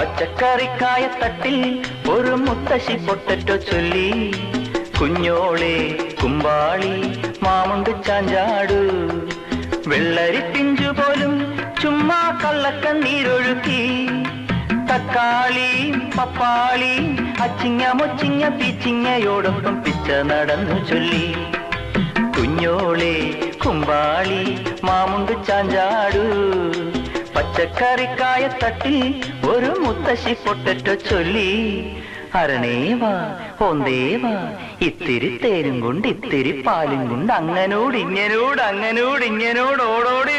പച്ചക്കറിക്കായത്തട്ടിൽ ഒരു മുത്തശ്ശി പൊട്ടറ്റോ ചൊല്ലി, കുഞ്ഞോളെ കുമ്പാളി മാമുണ്ട് ചാഞ്ചാടു, വെള്ളരി പിഞ്ചു പോലും ചുമ്മാ കള്ളക്കണ്ണീരൊഴുക്കി, തക്കാളി പപ്പാളി അച്ചിങ്ങ മൊച്ചിങ്ങ പീച്ചിങ്ങയോടൊപ്പം പിച്ച നടന്നു ചൊല്ലി, കുഞ്ഞോളെ കുമ്പാളി മാമുണ്ട് ചാഞ്ചാടു, പച്ചക്കറിക്കായത്തട്ടിൽ ഒരു മുത്തശ്ശി പൊട്ടറ്റോ ചൊല്ലി. അരണേവാ ഓന്തേവാ ഇത്തിരി തേരും കൊണ്ട് ഇത്തിരി പാലും കൊണ്ട് അങ്ങനോട് ഇങ്ങനോട് ഓടോടി